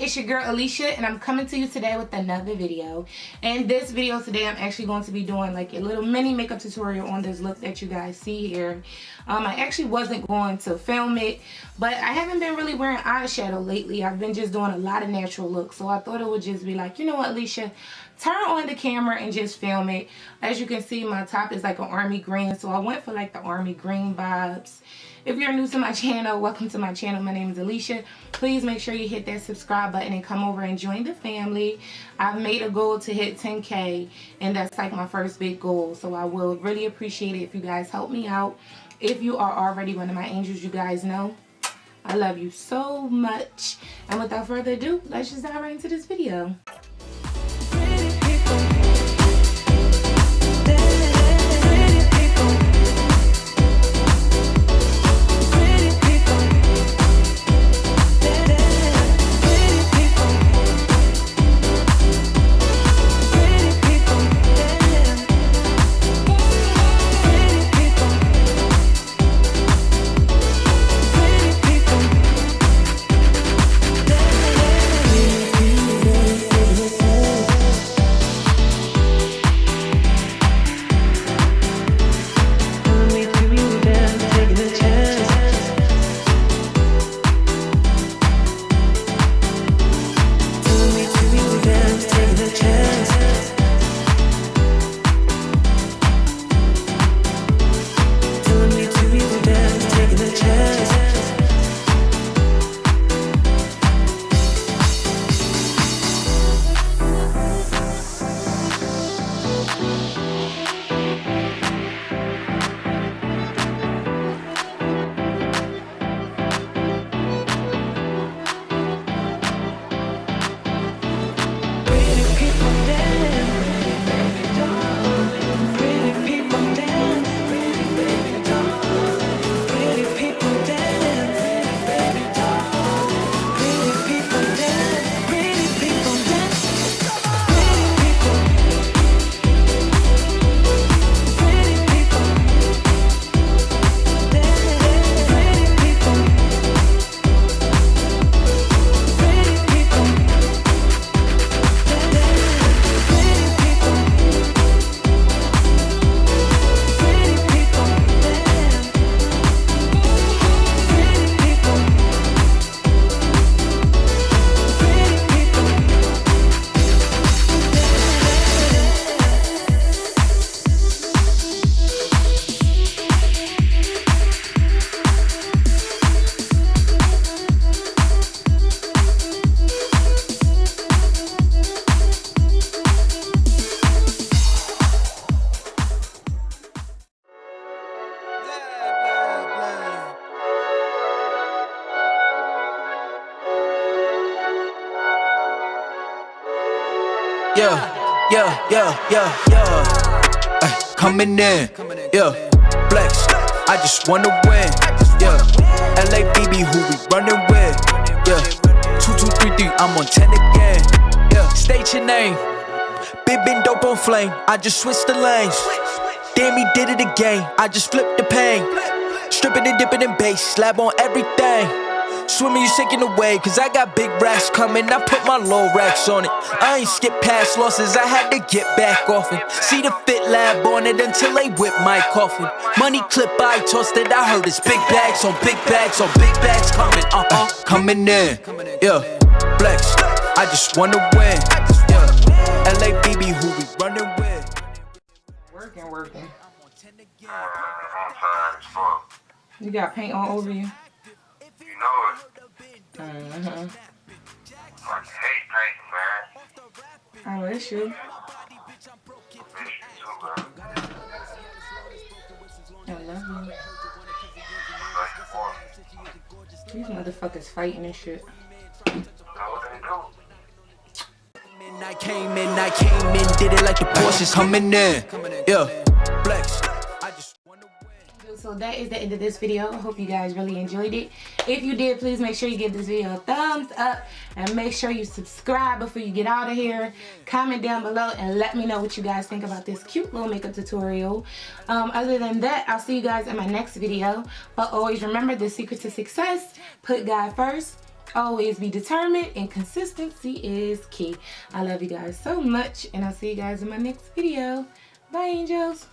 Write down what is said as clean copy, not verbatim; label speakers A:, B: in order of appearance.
A: It's your girl Alicia, and I'm coming to you today with another video. In this video today, I'm actually going to be doing like a little mini makeup tutorial on this look that you guys see here. I actually wasn't going to film it, but I haven't been really wearing eyeshadow lately. I've been just doing a lot of natural looks, so I thought it would just be like, you know what, Alicia, turn on the camera and just film it. As you can see, my top is like an army green, so I went for like the army green vibes. If you're new to my channel, welcome to my channel. My name is Alicia. Please make sure you hit that subscribe button and come over and join the family. I've made a goal to hit 10K, and that's like my first big goal. So I will really appreciate it if you guys help me out. If you are already one of my angels, you guys know I love you so much. And without further ado, let's just dive right into this video.
B: Coming in, flex, I just wanna win, LABB, who we running with, 2, 2, 3, 3, I'm on 10 again, state your name, been dope on flame, I just switched the lanes, damn he did it again, I just flipped the pain, stripping and dipping in bass, slab on everything. Swimming, you sinking away, cause I got big racks coming. I put my low racks on it. I ain't skip past losses, I had to get back off it. See the fit lab on it until they whip my coffin. Money clip, I tossed it, I heard it's big bags on big bags on big bags coming, coming in, flex, I just wanna win, LABB, who we running with.
A: Working. You got paint all over you?
C: I hate painting, man.
A: I miss you. I love you. These motherfuckers fighting and shit.
B: I came in, did it like the Porsches coming in, flex.
A: So that is the end of this video. I hope you guys really enjoyed it. If you did, please make sure you give this video a thumbs up and make sure you subscribe before you get out of here. Comment down below and let me know what you guys think about this cute little makeup tutorial. Other than that, I'll see you guys in my next video. But always remember, the secret to success: put God first Always be determined, and consistency is key. I love you guys so much, and I'll see you guys in my next video. Bye, angels.